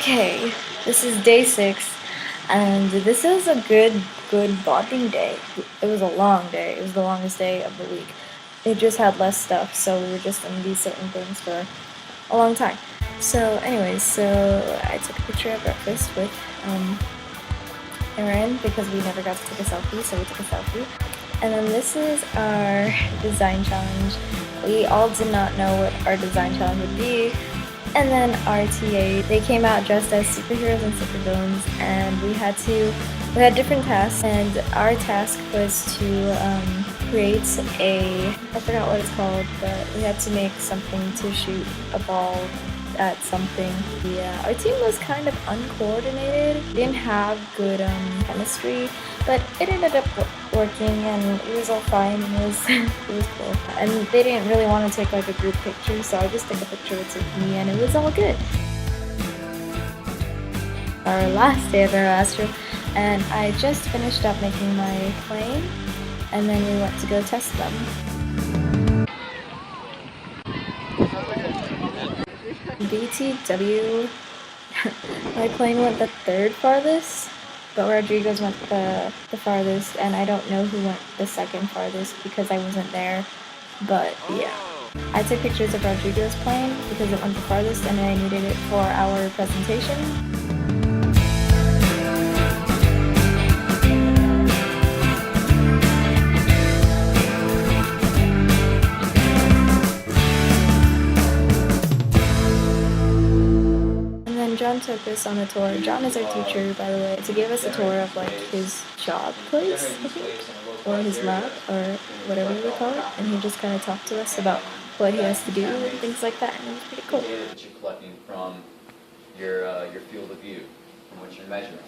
Okay, this is day 6, and this is a good bonding day. It was a long day. It was the longest day of the week. It just had less stuff, so we were just in these certain things for a long time. So anyways, I took a picture at breakfast with Aaron because we never got to take a selfie, so we took a selfie. And then this is our design challenge. We all did not know what our design challenge would be. And then our TA, they came out dressed as superheroes and supervillains, and we had different tasks, and our task was to create I forgot what it's called, but we had to make something to shoot a ball at something. Yeah, our team was kind of uncoordinated. We didn't have good chemistry, but it ended up working, and it was all fine. It was cool. And they didn't really want to take like a group picture, so I just took a picture with me, and it was all good. Our last day of our last trip, and I just finished up making my plane, and then we went to go test them. BTW, my plane went the third farthest, but Rodrigo's went the farthest, and I don't know who went the second farthest because I wasn't there, but yeah. I took pictures of Rodrigo's plane because it went the farthest and I needed it for our presentation. John took us on a tour. John is our teacher, by the way, to give us a tour of like his job place, I think, or his lab, or whatever we call it. And he just kind of talked to us about what he has to do and things like that, and it was pretty cool. Data that you're collecting from your field of view, from what you're measuring.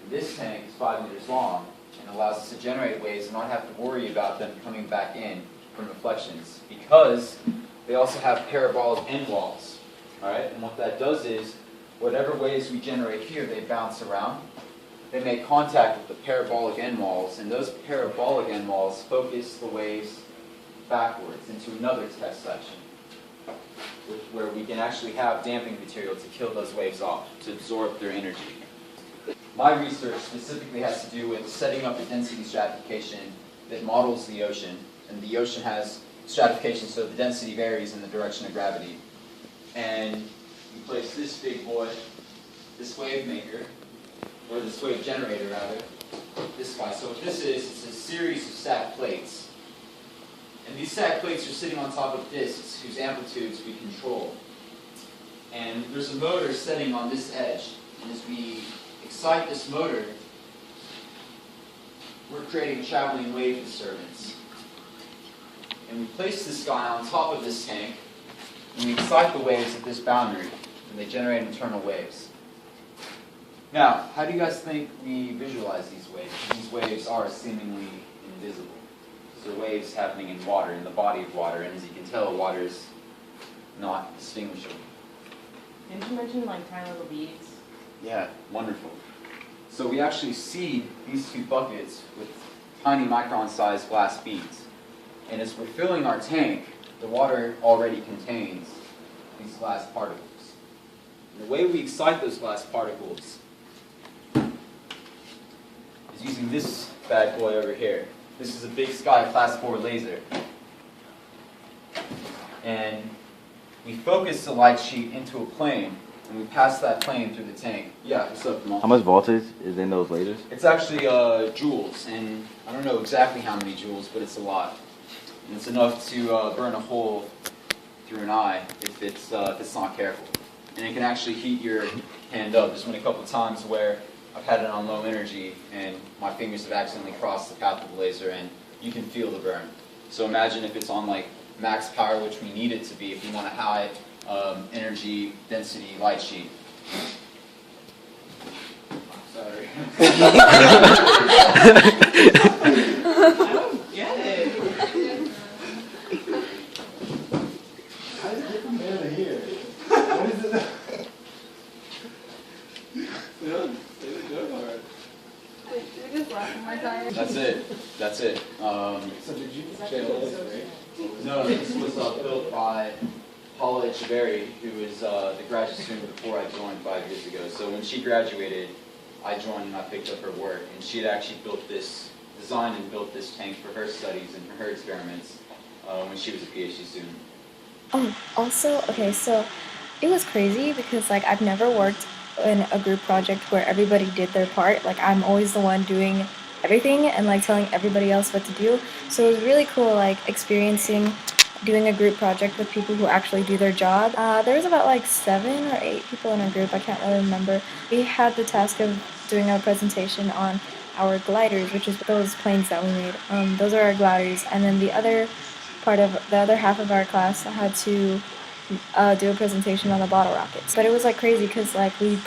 This tank is 5 meters long and allows us to generate waves and not have to worry about them coming back in from reflections, because they also have parabolic end walls. Alright, and what that does is, whatever waves we generate here, they bounce around. They make contact with the parabolic end walls, and those parabolic end walls focus the waves backwards into another test section, where we can actually have damping material to kill those waves off, to absorb their energy. My research specifically has to do with setting up a density stratification that models the ocean, and the ocean has stratification so the density varies in the direction of gravity. And we place this big boy, this wave maker, or this wave generator rather, this guy. So what this is, it's a series of stacked plates. And these stacked plates are sitting on top of disks whose amplitudes we control. And there's a motor setting on this edge. And as we excite this motor, we're creating a traveling wave disturbance. And we place this guy on top of this tank, and we excite the waves at this boundary, and they generate internal waves. Now, how do you guys think we visualize these waves? These waves are seemingly invisible. These are waves happening in water, in the body of water, and as you can tell, water is not distinguishable. Didn't you mention like tiny little beads? Yeah, wonderful. So we actually seed these two buckets with tiny micron-sized glass beads. And as we're filling our tank, the water already contains these glass particles. And the way we excite those glass particles is using this bad boy over here. This is a Big Sky Class 4 laser. And we focus the light sheet into a plane, and we pass that plane through the tank. Yeah, what's up, Mom? How much voltage is in those lasers? It's actually joules, and I don't know exactly how many joules, but it's a lot. And it's enough to burn a hole through an eye if it's not careful. And it can actually heat your hand up. There's been a couple of times where I've had it on low energy and my fingers have accidentally crossed the path of the laser and you can feel the burn. So imagine if it's on like max power, which we need it to be if you want a high energy density light sheet. Sorry. I don't get it. How did it get from there to here? What is it? That's it. That's it. So did you check all this, right? No, this was built by Paula Echeverry, who was the graduate student before I joined 5 years ago. So when she graduated, I joined and I picked up her work. And she had actually designed and built this tank for her studies and for her experiments when she was a PhD student. Oh, also, okay, so it was crazy because like I've never worked in a group project where everybody did their part. Like I'm always the one doing everything and like telling everybody else what to do. So it was really cool like experiencing doing a group project with people who actually do their job. There was about like 7 or 8 people in our group, I can't really remember. We had the task of doing our presentation on our gliders, which is those planes that we made. Those are our gliders, and then the other half of our class had to do a presentation on the bottle rockets. But it was like crazy because like we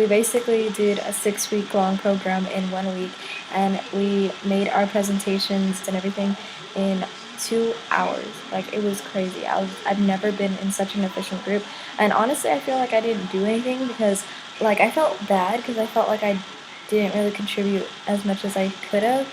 basically did a 6-week long program in 1 week, and we made our presentations and everything in 2 hours. Like it was crazy. I've never been in such an efficient group, and honestly I feel like I didn't do anything because like I felt bad because I felt like I didn't really contribute as much as I could have.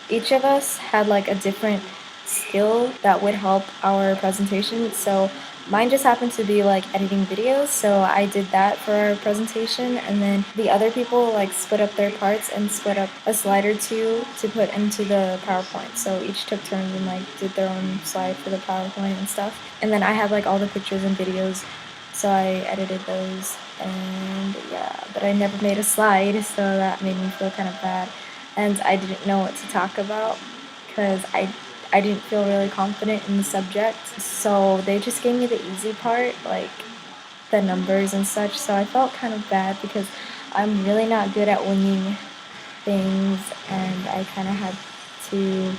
Each of us had like a different skill that would help our presentation. So mine just happened to be like editing videos, so I did that for our presentation, and then the other people like split up their parts and split up a slide or two to put into the PowerPoint. So each took turns and like did their own slide for the PowerPoint and stuff. And then I had like all the pictures and videos, so I edited those. And yeah, but I never made a slide, so that made me feel kind of bad. And I didn't know what to talk about because I didn't feel really confident in the subject. So they just gave me the easy part, like the numbers and such. So I felt kind of bad because I'm really not good at winging things, and I kind of had to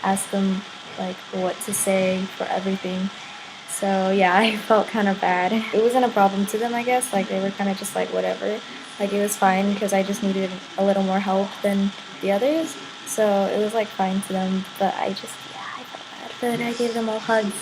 ask them like what to say for everything. So yeah, I felt kind of bad. It wasn't a problem to them, I guess. Like they were kind of just like whatever. Like it was fine because I just needed a little more help than the others. So it was like fine to them, but I felt bad. But I gave them all hugs.